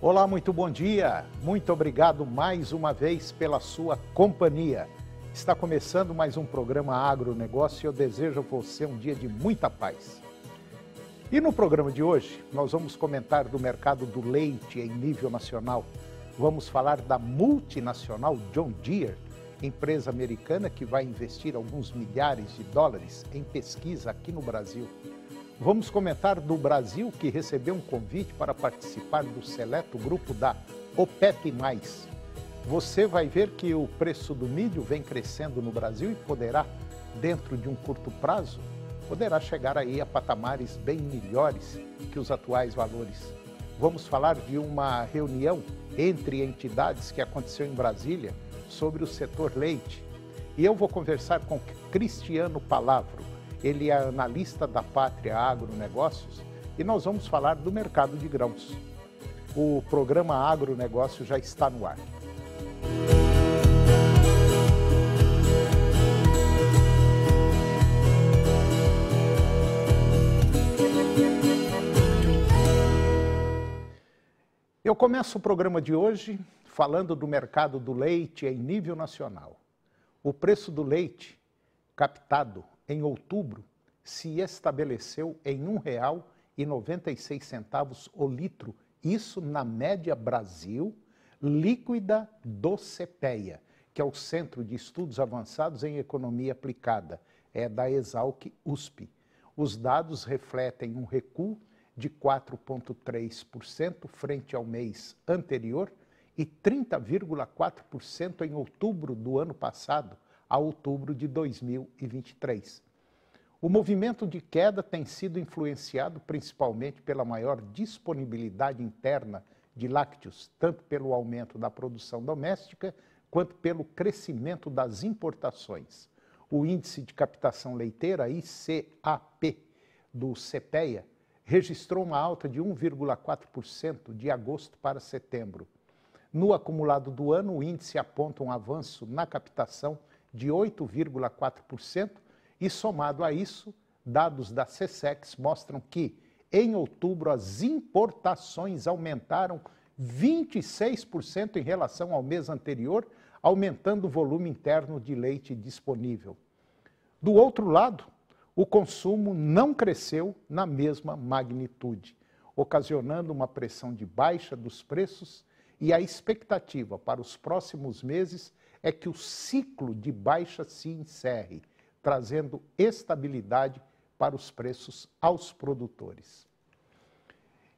Olá, muito bom dia. Muito obrigado mais uma vez pela sua companhia. Está começando mais um programa Agronegócio e eu desejo a você um dia de muita paz. E no programa de hoje, nós vamos comentar do mercado do leite em nível nacional. Vamos falar da multinacional John Deere, empresa americana que vai investir alguns milhares de dólares em pesquisa aqui no Brasil. Vamos comentar do Brasil, que recebeu um convite para participar do seleto grupo da OPEP+. Você vai ver que o preço do milho vem crescendo no Brasil e poderá, dentro de um curto prazo, poderá chegar aí a patamares bem melhores que os atuais valores. Vamos falar de uma reunião entre entidades que aconteceu em Brasília sobre o setor leite. E eu vou conversar com Cristiano Palavro. Ele é analista da Pátria Agronegócios e nós vamos falar do mercado de grãos. O programa Agronegócio já está no ar. Eu começo o programa de hoje falando do mercado do leite em nível nacional. O preço do leite captado em outubro se estabeleceu em R$ 1,96 o litro, isso na média Brasil, líquida do CPEA, que é o Centro de Estudos Avançados em Economia Aplicada, é da Exalc-USP. Os dados refletem um recuo de 4,3% frente ao mês anterior e 30,4% em outubro do ano passado, a outubro de 2023. O movimento de queda tem sido influenciado principalmente pela maior disponibilidade interna de lácteos, tanto pelo aumento da produção doméstica quanto pelo crescimento das importações. O índice de captação leiteira, ICAP, do CPEA, registrou uma alta de 1,4% de agosto para setembro. No acumulado do ano, o índice aponta um avanço na captação de 8,4% e, somado a isso, dados da SECEX mostram que, em outubro, as importações aumentaram 26% em relação ao mês anterior, aumentando o volume interno de leite disponível. Do outro lado, o consumo não cresceu na mesma magnitude, ocasionando uma pressão de baixa dos preços, e a expectativa para os próximos meses é que o ciclo de baixa se encerre, trazendo estabilidade para os preços aos produtores.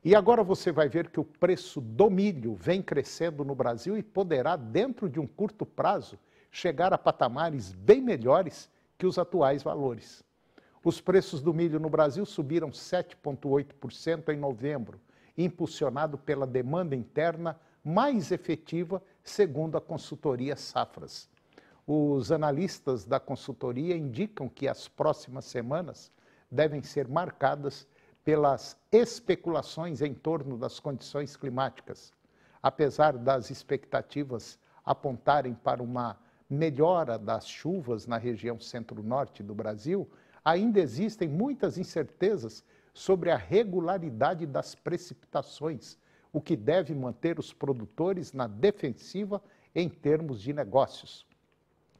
E agora você vai ver que o preço do milho vem crescendo no Brasil e poderá, dentro de um curto prazo, chegar a patamares bem melhores que os atuais valores. Os preços do milho no Brasil subiram 7,8% em novembro, impulsionado pela demanda interna mais efetiva, segundo a consultoria Safras. Os analistas da consultoria indicam que as próximas semanas devem ser marcadas pelas especulações em torno das condições climáticas. Apesar das expectativas apontarem para uma melhora das chuvas na região centro-norte do Brasil, ainda existem muitas incertezas sobre a regularidade das precipitações, o que deve manter os produtores na defensiva em termos de negócios.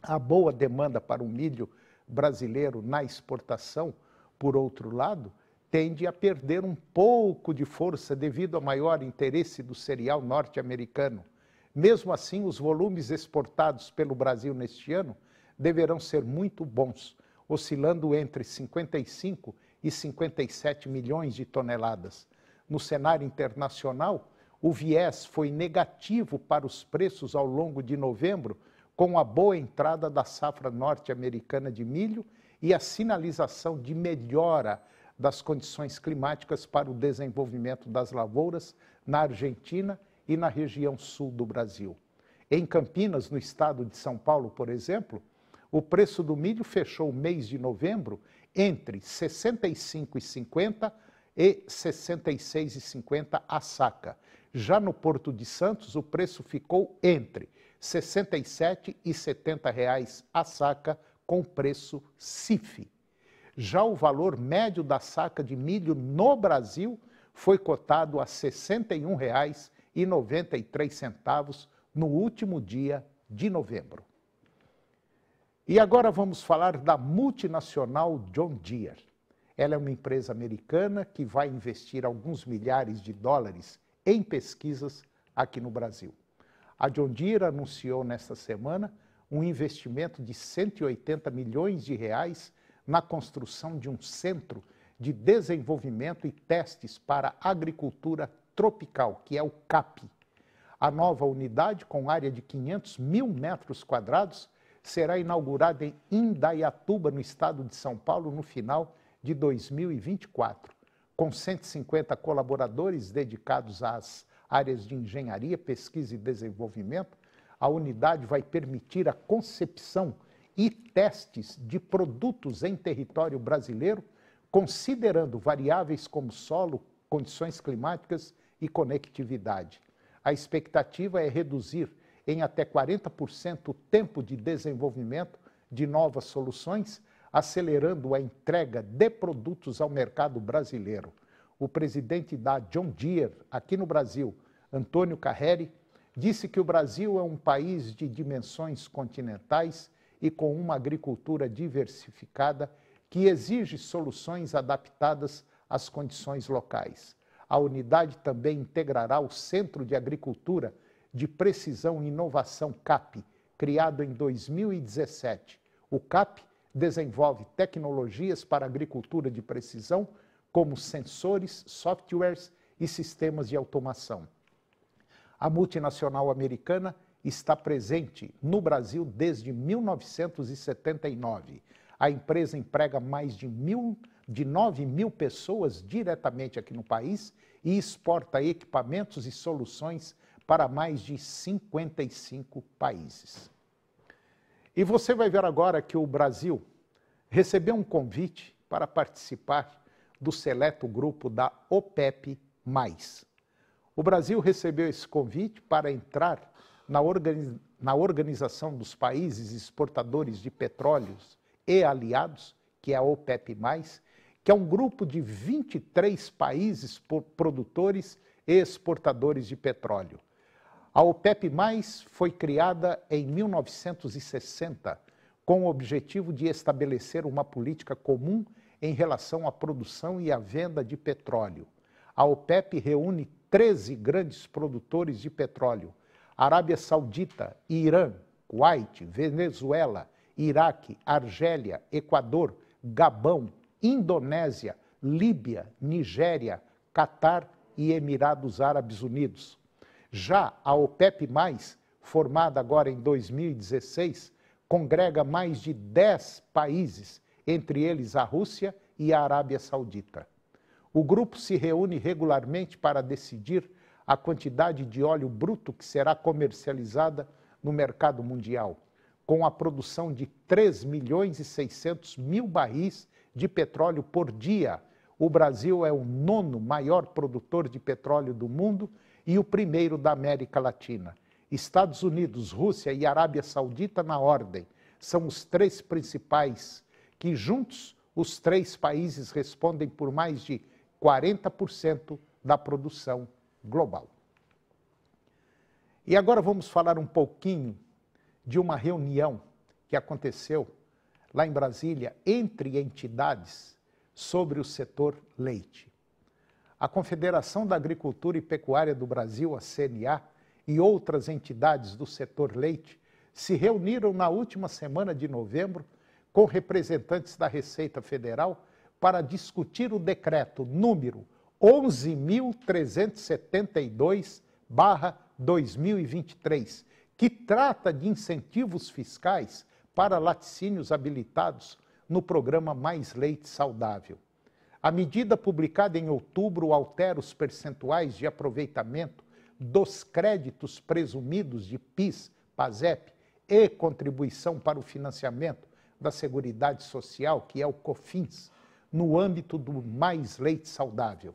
A boa demanda para o milho brasileiro na exportação, por outro lado, tende a perder um pouco de força devido ao maior interesse do cereal norte-americano. Mesmo assim, os volumes exportados pelo Brasil neste ano deverão ser muito bons, oscilando entre 55 e 57 milhões de toneladas. No cenário internacional, o viés foi negativo para os preços ao longo de novembro, com a boa entrada da safra norte-americana de milho e a sinalização de melhora das condições climáticas para o desenvolvimento das lavouras na Argentina e na região sul do Brasil. Em Campinas, no estado de São Paulo, por exemplo, o preço do milho fechou o mês de novembro entre R$ 65,50 e R$ 66,50 a saca. Já no Porto de Santos, o preço ficou entre R$ 67 e R$ 70 a saca, com preço CIF. Já o valor médio da saca de milho no Brasil foi cotado a R$ 61,00 R$ no último dia de novembro. E agora vamos falar da multinacional John Deere. Ela é uma empresa americana que vai investir alguns milhares de dólares em pesquisas aqui no Brasil. A John Deere anunciou nesta semana um investimento de 180 milhões de reais na construção de um centro de desenvolvimento e testes para agricultura tropical, que é o CAP. A nova unidade, com área de 500 mil metros quadrados, será inaugurada em Indaiatuba, no estado de São Paulo, no final de 2024, com 150 colaboradores dedicados às áreas de engenharia, pesquisa e desenvolvimento. A unidade vai permitir a concepção e testes de produtos em território brasileiro, considerando variáveis como solo, condições climáticas e conectividade. A expectativa é reduzir em até 40% o tempo de desenvolvimento de novas soluções, acelerando a entrega de produtos ao mercado brasileiro. O presidente da John Deere, aqui no Brasil, Antônio Carreri, disse que o Brasil é um país de dimensões continentais e com uma agricultura diversificada que exige soluções adaptadas às condições locais. A unidade também integrará o Centro de Agricultura de Precisão e Inovação CAP, criado em 2017. O CAP desenvolve tecnologias para agricultura de precisão, como sensores, softwares e sistemas de automação. A multinacional americana está presente no Brasil desde 1979. A empresa emprega mais de 9 mil pessoas diretamente aqui no país e exporta equipamentos e soluções para mais de 55 países. E você vai ver agora que o Brasil recebeu um convite para participar do seleto grupo da OPEP+. O Brasil recebeu esse convite para entrar na Organização dos Países Exportadores de Petróleos e Aliados, que é a OPEP+, que é um grupo de 23 países produtores e exportadores de petróleo. A OPEP+, foi criada em 1960 com o objetivo de estabelecer uma política comum em relação à produção e à venda de petróleo. A OPEP reúne 13 grandes produtores de petróleo: Arábia Saudita, Irã, Kuwait, Venezuela, Iraque, Argélia, Equador, Gabão, Indonésia, Líbia, Nigéria, Catar e Emirados Árabes Unidos. Já a OPEP+, formada agora em 2016, congrega mais de 10 países, entre eles a Rússia e a Arábia Saudita. O grupo se reúne regularmente para decidir a quantidade de óleo bruto que será comercializada no mercado mundial, com a produção de 3.600.000 barris de petróleo por dia. O Brasil é o 9º maior produtor de petróleo do mundo e o primeiro da América Latina. Estados Unidos, Rússia e Arábia Saudita na ordem. São os 3 principais, que juntos os 3 países respondem por mais de 40% da produção global. E agora vamos falar um pouquinho de uma reunião que aconteceu lá em Brasília entre entidades sobre o setor leite. A Confederação da Agricultura e Pecuária do Brasil, a CNA, e outras entidades do setor leite se reuniram na última semana de novembro com representantes da Receita Federal para discutir o decreto número 11.372/2023, que trata de incentivos fiscais para laticínios habilitados no programa Mais Leite Saudável. A medida publicada em outubro altera os percentuais de aproveitamento dos créditos presumidos de PIS, PASEP e contribuição para o financiamento da Seguridade Social, que é o COFINS, no âmbito do Mais Leite Saudável.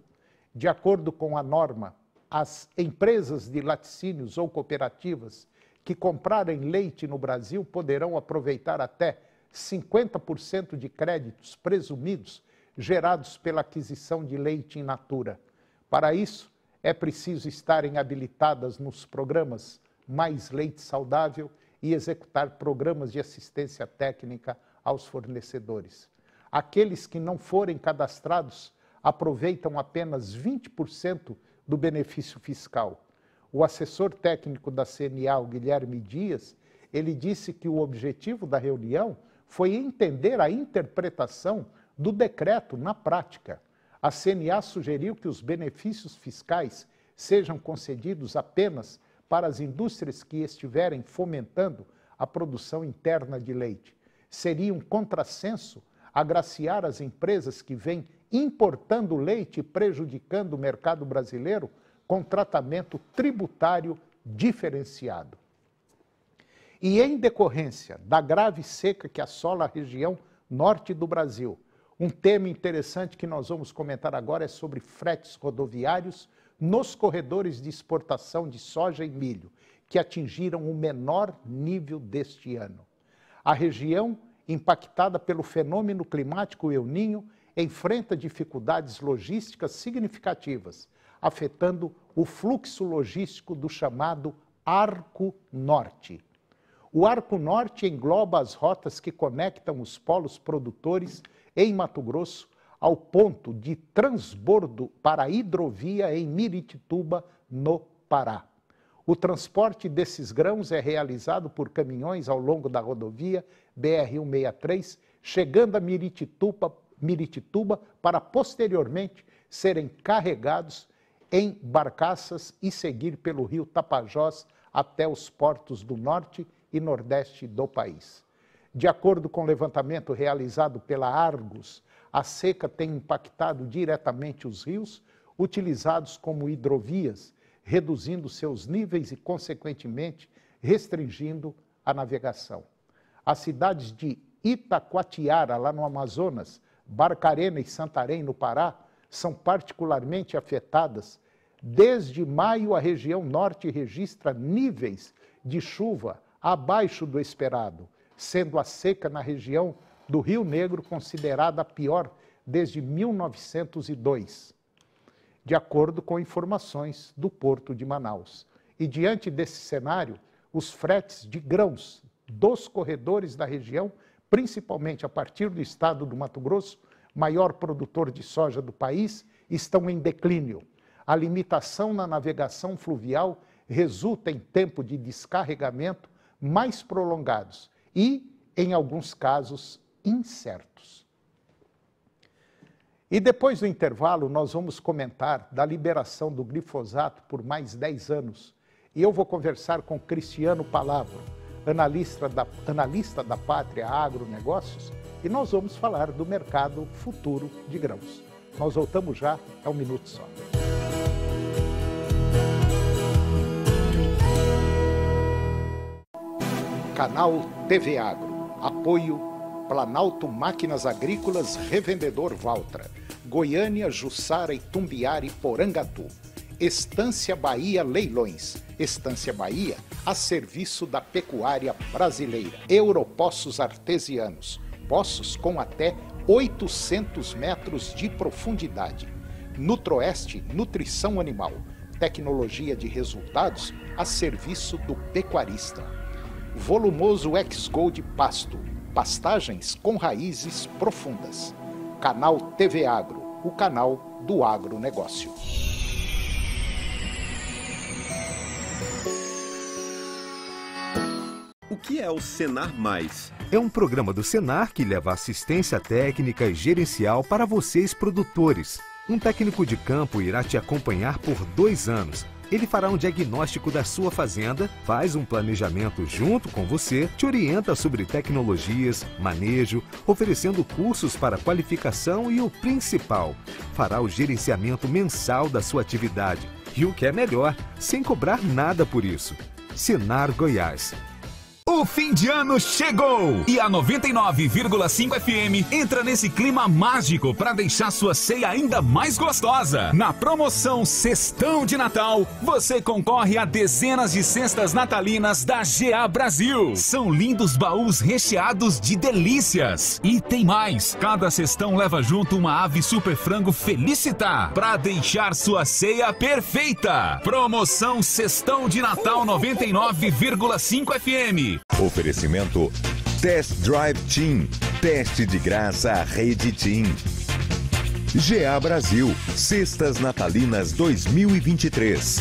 De acordo com a norma, as empresas de laticínios ou cooperativas que comprarem leite no Brasil poderão aproveitar até 50% de créditos presumidos gerados pela aquisição de leite in natura. Para isso, é preciso estarem habilitadas nos programas Mais Leite Saudável e executar programas de assistência técnica aos fornecedores. Aqueles que não forem cadastrados aproveitam apenas 20% do benefício fiscal. O assessor técnico da CNA, o Guilherme Dias, ele disse que o objetivo da reunião foi entender a interpretação do decreto na prática. A CNA sugeriu que os benefícios fiscais sejam concedidos apenas para as indústrias que estiverem fomentando a produção interna de leite. Seria um contrassenso agraciar as empresas que vêm importando leite e prejudicando o mercado brasileiro com tratamento tributário diferenciado. E em decorrência da grave seca que assola a região norte do Brasil, um tema interessante que nós vamos comentar agora é sobre fretes rodoviários nos corredores de exportação de soja e milho, que atingiram o menor nível deste ano. A região, impactada pelo fenômeno climático El Niño, enfrenta dificuldades logísticas significativas, afetando o fluxo logístico do chamado Arco Norte. O Arco Norte engloba as rotas que conectam os polos produtores em Mato Grosso ao ponto de transbordo para a hidrovia em Miritituba, no Pará. O transporte desses grãos é realizado por caminhões ao longo da rodovia BR-163, chegando a Miritituba para posteriormente serem carregados em barcaças e seguir pelo rio Tapajós até os portos do norte e nordeste do país. De acordo com o levantamento realizado pela Argos, a seca tem impactado diretamente os rios, utilizados como hidrovias, reduzindo seus níveis e, consequentemente, restringindo a navegação. As cidades de Itacoatiara, lá no Amazonas, Barcarena e Santarém, no Pará, são particularmente afetadas. Desde maio, a região norte registra níveis de chuva abaixo do esperado, sendo a seca na região do Rio Negro considerada a pior desde 1902, de acordo com informações do Porto de Manaus. E diante desse cenário, os fretes de grãos dos corredores da região, principalmente a partir do estado do Mato Grosso, maior produtor de soja do país, estão em declínio. A limitação na navegação fluvial resulta em tempo de descarregamento mais prolongados e, em alguns casos, incertos. E depois do intervalo, nós vamos comentar da liberação do glifosato por mais 10 anos. E eu vou conversar com Cristiano Palavra, analista da Pátria Agronegócios, e nós vamos falar do mercado futuro de grãos. Nós voltamos já, é um minuto só. Canal TV Agro. Apoio Planalto Máquinas Agrícolas Revendedor Valtra. Goiânia, Jussara, Itumbiara e Porangatu. Estância Bahia Leilões. Estância Bahia a serviço da pecuária brasileira. Europoços Artesianos. Poços com até 800 metros de profundidade. Nutroeste Nutrição Animal. Tecnologia de resultados a serviço do pecuarista. Volumoso X-Gold Pasto. Pastagens com raízes profundas. Canal TV Agro, o canal do agronegócio. O que é o Senar Mais? É um programa do Senar que leva assistência técnica e gerencial para vocês produtores. Um técnico de campo irá te acompanhar por 2 anos. Ele fará um diagnóstico da sua fazenda, faz um planejamento junto com você, te orienta sobre tecnologias, manejo, oferecendo cursos para qualificação e o principal, fará o gerenciamento mensal da sua atividade. E o que é melhor, sem cobrar nada por isso. Senar Goiás. O fim de ano chegou e a 99,5 FM entra nesse clima mágico para deixar sua ceia ainda mais gostosa. Na promoção Cestão de Natal, você concorre a dezenas de cestas natalinas da GA Brasil. São lindos baús recheados de delícias. E tem mais, cada cestão leva junto uma ave super frango Felicitar para deixar sua ceia perfeita. Promoção Cestão de Natal 99,5 FM. Oferecimento Test Drive Team. Teste de graça à Rede Team. GA Brasil. Cestas Natalinas 2023.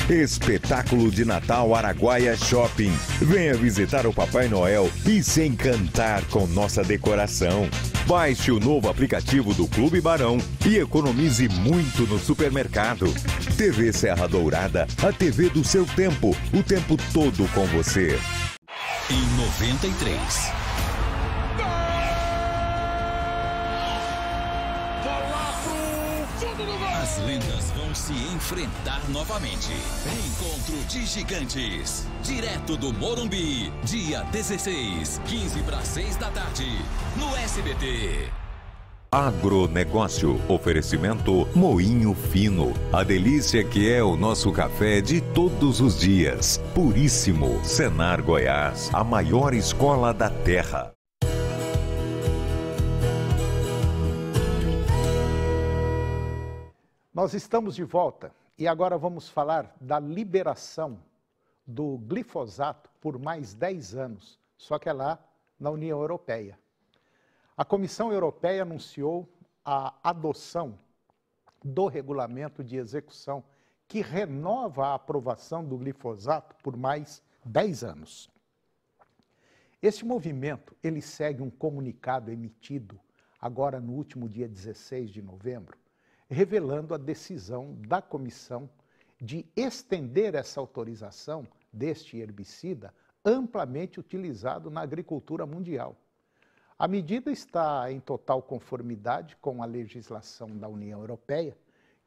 Espetáculo de Natal Araguaia Shopping. Venha visitar o Papai Noel e se encantar com nossa decoração. Baixe o novo aplicativo do Clube Barão e economize muito no supermercado. TV Serra Dourada, a TV do seu tempo, o tempo todo com você. Em 93. As lendas vão se enfrentar novamente. Encontro de gigantes. Direto do Morumbi. Dia 16, 15 para 6 da tarde. No SBT. Agronegócio. Oferecimento Moinho Fino. A delícia que é o nosso café de todos os dias. Puríssimo. Senar Goiás. A maior escola da terra. Nós estamos de volta e agora vamos falar da liberação do glifosato por mais 10 anos, só que é lá na União Europeia. A Comissão Europeia anunciou a adoção do regulamento de execução que renova a aprovação do glifosato por mais 10 anos. Esse movimento, ele segue um comunicado emitido agora no último dia 16 de novembro, revelando a decisão da comissão de estender essa autorização deste herbicida amplamente utilizado na agricultura mundial. A medida está em total conformidade com a legislação da União Europeia,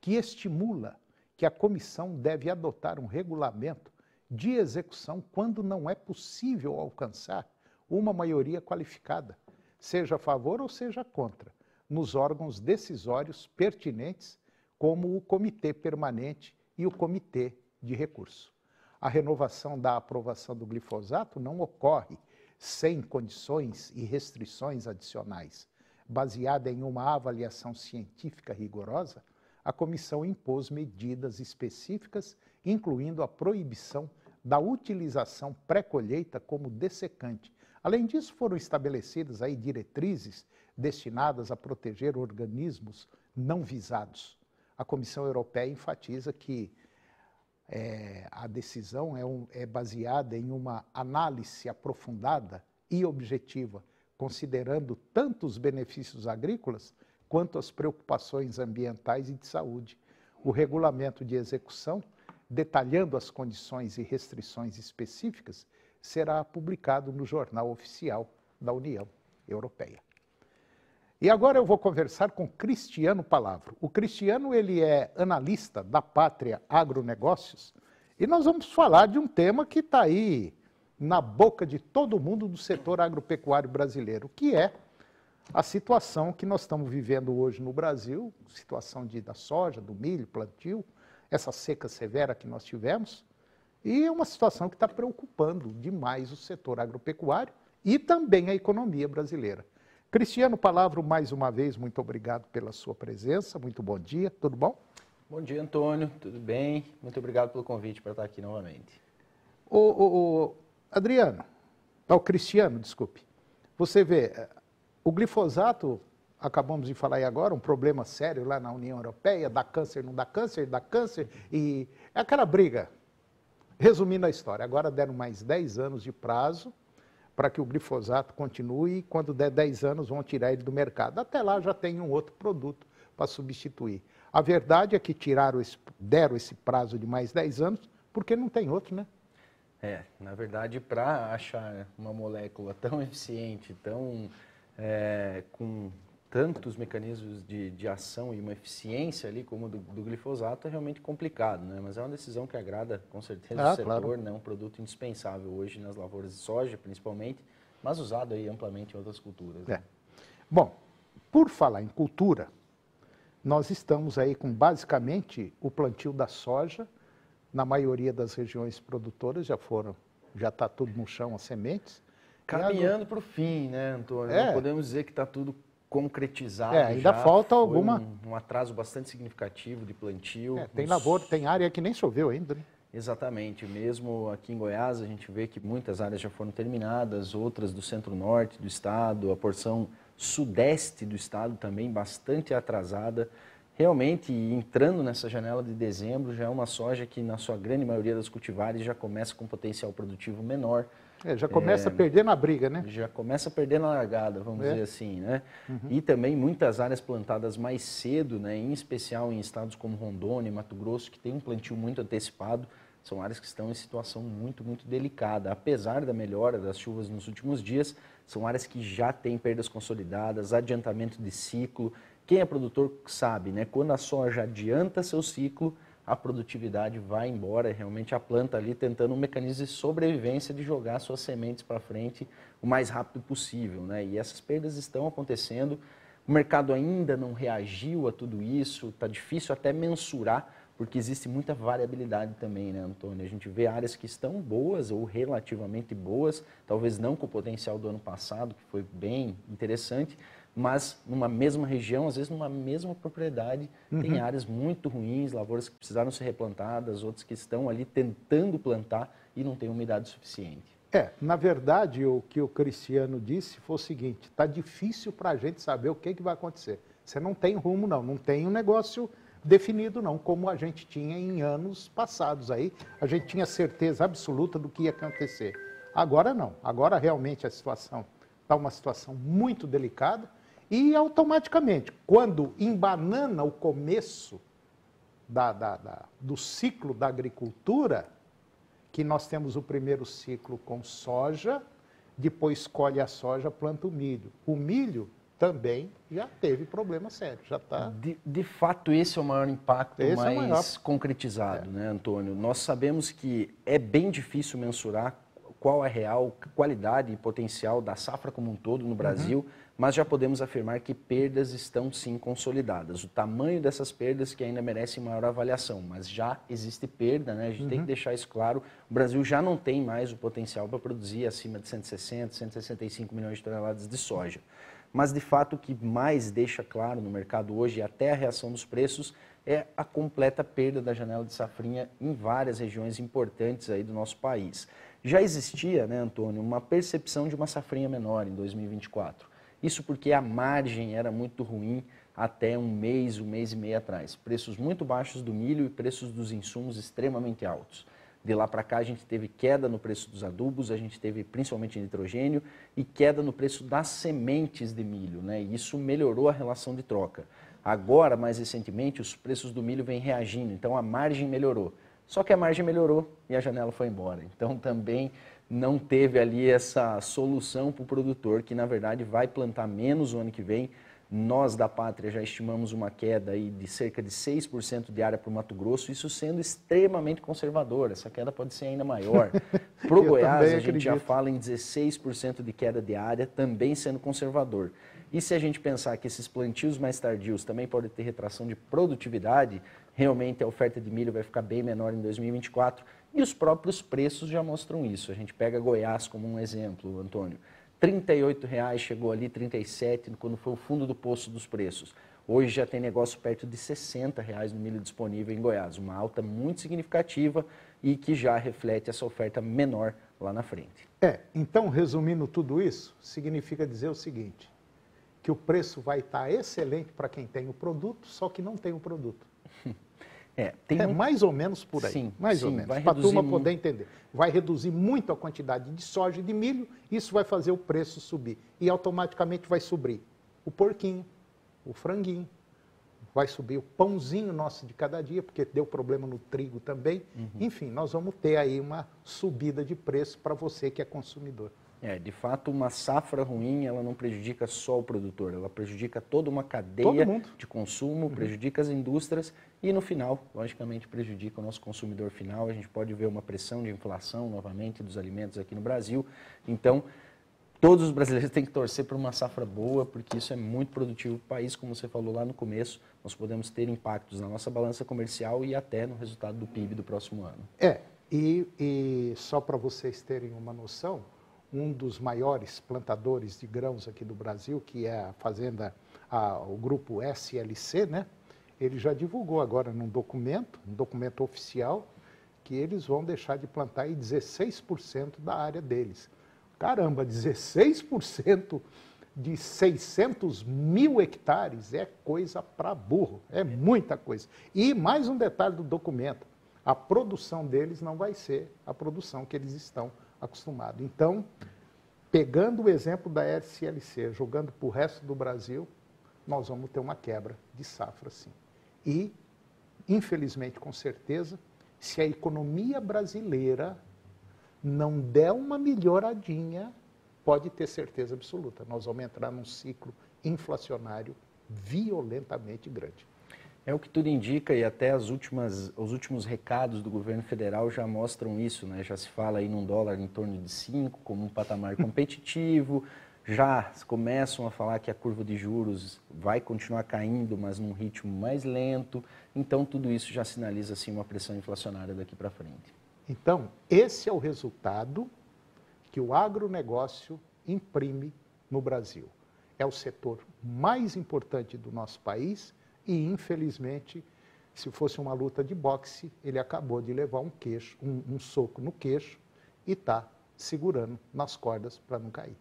que estimula que a comissão deve adotar um regulamento de execução quando não é possível alcançar uma maioria qualificada, seja a favor ou seja contra, nos órgãos decisórios pertinentes, como o Comitê Permanente e o Comitê de Recurso. A renovação da aprovação do glifosato não ocorre sem condições e restrições adicionais. Baseada em uma avaliação científica rigorosa, a comissão impôs medidas específicas, incluindo a proibição da utilização pré-colheita como dessecante. Além disso, foram estabelecidas aí diretrizes destinadas a proteger organismos não visados. A Comissão Europeia enfatiza que a decisão é baseada em uma análise aprofundada e objetiva, considerando tanto os benefícios agrícolas quanto as preocupações ambientais e de saúde. O regulamento de execução, detalhando as condições e restrições específicas, será publicado no Jornal Oficial da União Europeia. E agora eu vou conversar com Cristiano Palavro. O Cristiano, ele é analista da Pátria Agronegócios e nós vamos falar de um tema que está aí na boca de todo mundo do setor agropecuário brasileiro, que é a situação que nós estamos vivendo hoje no Brasil, situação da soja, do milho, plantio, essa seca severa que nós tivemos, e é uma situação que está preocupando demais o setor agropecuário e também a economia brasileira. Cristiano Palavro, mais uma vez, muito obrigado pela sua presença, muito bom dia, tudo bom? Bom dia, Antônio, tudo bem? Muito obrigado pelo convite para estar aqui novamente. Adriano, Cristiano, desculpe, você vê, o glifosato, acabamos de falar aí agora, um problema sério lá na União Europeia, dá câncer, não dá câncer, e é aquela briga. Resumindo a história, agora deram mais 10 anos de prazo para que o glifosato continue e quando der 10 anos vão tirar ele do mercado. Até lá já tem um outro produto para substituir. A verdade é que deram esse prazo de mais 10 anos porque não tem outro, né? Na verdade, para achar uma molécula tão eficiente, com tantos mecanismos de ação e uma eficiência ali como do glifosato é realmente complicado, né? Mas é uma decisão que agrada com certeza o setor, claro, né? Um produto indispensável hoje nas lavouras de soja, principalmente, mas usado aí amplamente em outras culturas. Né? Bom, por falar em cultura, nós estamos aí com basicamente o plantio da soja, na maioria das regiões produtoras já está tudo no chão, as sementes. Caminhando para o fim, né, Antônio? Não podemos dizer que está tudo concretizado. Ainda falta alguma... Um atraso bastante significativo de plantio. Tem lavoura, tem área que nem choveu ainda, né? Exatamente. Mesmo aqui em Goiás, a gente vê que muitas áreas já foram terminadas, outras do centro-norte do estado, a porção sudeste do estado também bastante atrasada. Realmente, entrando nessa janela de dezembro, já é uma soja que, na sua grande maioria das cultivares, já começa com potencial produtivo menor. Já começa a perder na briga, né? Já começa a perder na largada, vamos dizer assim, né? E também muitas áreas plantadas mais cedo, né? Em especial em estados como Rondônia e Mato Grosso, que tem um plantio muito antecipado, são áreas que estão em situação muito, muito delicada. Apesar da melhora das chuvas nos últimos dias, são áreas que já têm perdas consolidadas, adiantamento de ciclo. Quem é produtor sabe, né? Quando a soja adianta seu ciclo, a produtividade vai embora, realmente a planta ali tentando um mecanismo de sobrevivência de jogar suas sementes para frente o mais rápido possível, né? E essas perdas estão acontecendo, o mercado ainda não reagiu a tudo isso, está difícil até mensurar, porque existe muita variabilidade também, né, Antônio? A gente vê áreas que estão boas ou relativamente boas, talvez não com o potencial do ano passado, que foi bem interessante, mas numa mesma região, às vezes numa mesma propriedade, tem áreas muito ruins, lavouras que precisaram ser replantadas, outras que estão ali tentando plantar e não tem umidade suficiente. Na verdade, o que o Cristiano disse foi o seguinte, está difícil para a gente saber o que vai acontecer. Você não tem rumo, não tem um negócio definido, não, como a gente tinha em anos passados aí, a gente tinha certeza absoluta do que ia acontecer. Agora não, agora realmente a situação está uma situação muito delicada, e automaticamente, quando embanana o começo do ciclo da agricultura, que nós temos o primeiro ciclo com soja, depois colhe a soja, planta o milho. O milho também já teve problema sério, já está... De fato, esse é o maior impacto mais concretizado, né, Antônio? Nós sabemos que é bem difícil mensurar qual é a real qualidade e potencial da safra como um todo no Brasil, mas já podemos afirmar que perdas estão sim consolidadas. O tamanho dessas perdas que ainda merecem maior avaliação, mas já existe perda, né? A gente tem que deixar isso claro. O Brasil já não tem mais o potencial para produzir acima de 160, 165 milhões de toneladas de soja. Mas, de fato, o que mais deixa claro no mercado hoje, e até a reação dos preços, é a completa perda da janela de safrinha em várias regiões importantes aí do nosso país. Já existia, né, Antônio, uma percepção de uma safrinha menor em 2024. Isso porque a margem era muito ruim até um mês e meio atrás. Preços muito baixos do milho e preços dos insumos extremamente altos. De lá para cá a gente teve queda no preço dos adubos, a gente teve principalmente nitrogênio e queda no preço das sementes de milho, né? E isso melhorou a relação de troca. Agora, mais recentemente, os preços do milho vêm reagindo, então a margem melhorou. Só que a margem melhorou e a janela foi embora. Então também não teve ali essa solução para o produtor, que na verdade vai plantar menos o ano que vem. Nós da Pátria já estimamos uma queda aí de cerca de 6% de área para o Mato Grosso, isso sendo extremamente conservador. Essa queda pode ser ainda maior. Para o Goiás, a gente já fala em 16% de queda de área, também sendo conservador. E se a gente pensar que esses plantios mais tardios também podem ter retração de produtividade, realmente a oferta de milho vai ficar bem menor em 2024 e os próprios preços já mostram isso. A gente pega Goiás como um exemplo, Antônio. R$ 38,00, chegou ali R$ 37,00 quando foi o fundo do poço dos preços. Hoje já tem negócio perto de R$ 60,00 no milho disponível em Goiás, uma alta muito significativa e que já reflete essa oferta menor lá na frente. Então, resumindo tudo isso, significa dizer o seguinte, que o preço vai estar excelente para quem tem o produto, só que não tem o produto. Mais ou menos por aí, sim, mais ou menos, para a turma poder entender. Vai reduzir muito a quantidade de soja e de milho, isso vai fazer o preço subir. E automaticamente vai subir o porquinho, o franguinho, vai subir o pãozinho nosso de cada dia, porque deu problema no trigo também. Enfim, nós vamos ter aí uma subida de preço para você que é consumidor. De fato, uma safra ruim, ela não prejudica só o produtor, ela prejudica toda uma cadeia de consumo, prejudica as indústrias e, no final, logicamente, prejudica o nosso consumidor final. A gente pode ver uma pressão de inflação, novamente, dos alimentos aqui no Brasil. Então, todos os brasileiros têm que torcer por uma safra boa, porque isso é muito produtivo para o país, como você falou lá no começo. Nós podemos ter impactos na nossa balança comercial e até no resultado do PIB do próximo ano. E só para vocês terem uma noção, um dos maiores plantadores de grãos aqui do Brasil, que é a fazenda, o grupo SLC, né? Ele já divulgou agora num documento oficial, que eles vão deixar de plantar aí 16% da área deles. Caramba, 16% de 600 mil hectares é coisa para burro, é muita coisa. E mais um detalhe do documento, a produção deles não vai ser a produção que eles estão acostumados. Então, pegando o exemplo da SLC, jogando para o resto do Brasil, nós vamos ter uma quebra de safra, sim. E, infelizmente, com certeza, se a economia brasileira não der uma melhoradinha, pode ter certeza absoluta, nós vamos entrar num ciclo inflacionário violentamente grande. É o que tudo indica e até os últimos recados do governo federal já mostram isso, né? Já se fala aí num dólar em torno de 5 como um patamar competitivo, já começam a falar que a curva de juros vai continuar caindo, mas num ritmo mais lento. Então tudo isso já sinaliza assim uma pressão inflacionária daqui para frente. Então, esse é o resultado que o agronegócio imprime no Brasil. É o setor mais importante do nosso país e, infelizmente, se fosse uma luta de boxe, ele acabou de levar um soco no queixo e está segurando nas cordas para não cair.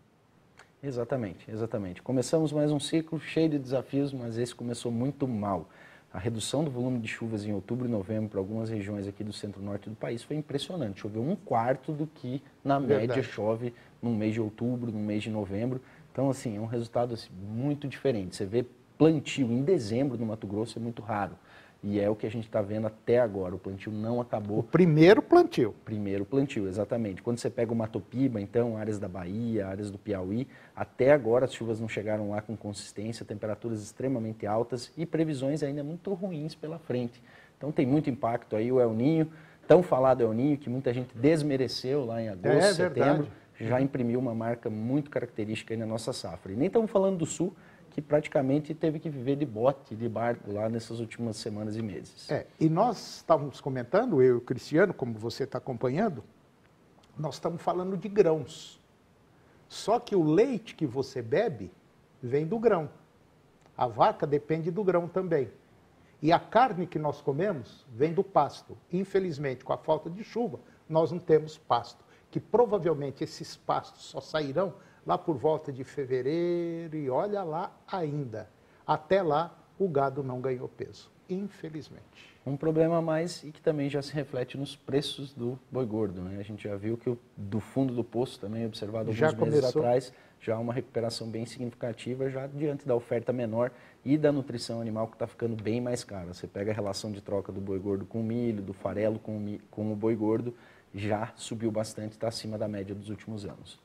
Exatamente, exatamente. Começamos mais um ciclo cheio de desafios, mas esse começou muito mal. A redução do volume de chuvas em outubro e novembro para algumas regiões aqui do centro-norte do país foi impressionante. Choveu 1/4 do que, na média, chove no mês de outubro, no mês de novembro. Então, assim, é um resultado assim, muito diferente. Você vê plantio em dezembro no Mato Grosso é muito raro. E é o que a gente está vendo até agora. O plantio não acabou. O primeiro plantio. Primeiro plantio, exatamente. Quando você pega o Mato Piba, então, áreas da Bahia, áreas do Piauí, até agora as chuvas não chegaram lá com consistência, temperaturas extremamente altas e previsões ainda muito ruins pela frente. Então tem muito impacto aí o El Niño, tão falado El Niño, que muita gente desmereceu lá em agosto, setembro, já imprimiu uma marca muito característica aí na nossa safra. E nem estamos falando do Sul, que praticamente teve que viver de bote, de barco lá nessas últimas semanas e meses. E nós estávamos comentando, eu e o Cristiano, como você está acompanhando, nós estamos falando de grãos. Só que o leite que você bebe vem do grão. A vaca depende do grão também. E a carne que nós comemos vem do pasto. Infelizmente, com a falta de chuva, nós não temos pasto. Que provavelmente esses pastos só sairão lá por volta de fevereiro e olha lá ainda. Até lá, o gado não ganhou peso, infelizmente. Um problema a mais e que também já se reflete nos preços do boi gordo, né? A gente já viu que do fundo do poço também, observado alguns meses atrás, já há uma recuperação bem significativa, já diante da oferta menor e da nutrição animal que está ficando bem mais cara. Você pega a relação de troca do boi gordo com o milho, do farelo com o boi gordo, já subiu bastante, está acima da média dos últimos anos.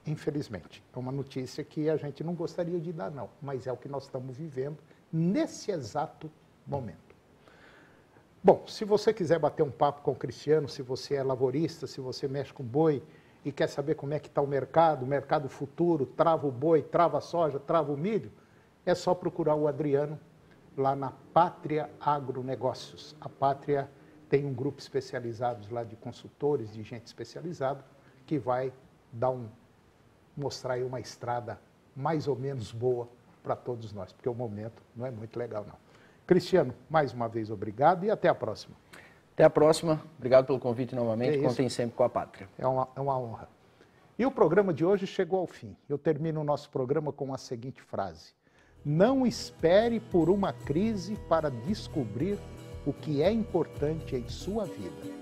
Infelizmente. É uma notícia que a gente não gostaria de dar, não, mas é o que nós estamos vivendo nesse exato momento. Bom, se você quiser bater um papo com o Cristiano, se você é lavorista, se você mexe com boi e quer saber como é que está o mercado futuro, trava o boi, trava a soja, trava o milho, é só procurar o Adriano lá na Pátria Agronegócios. A Pátria tem um grupo especializado lá de consultores, de gente especializada, que vai mostrar aí uma estrada mais ou menos boa para todos nós, porque o momento não é muito legal, não. Cristiano, mais uma vez, obrigado e até a próxima. Até a próxima. Obrigado pelo convite novamente. Contem sempre com a Pátria. É uma honra. E o programa de hoje chegou ao fim. Eu termino o nosso programa com a seguinte frase: não espere por uma crise para descobrir o que é importante em sua vida.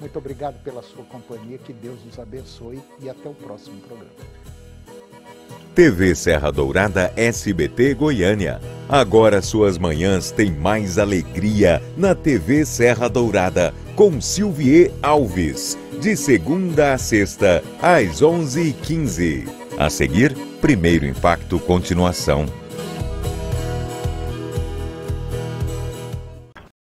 Muito obrigado pela sua companhia, que Deus nos abençoe e até o próximo programa. TV Serra Dourada SBT Goiânia. Agora suas manhãs têm mais alegria na TV Serra Dourada, com Silvier Alves, de segunda a sexta, às 11h15. A seguir, Primeiro Impacto Continuação.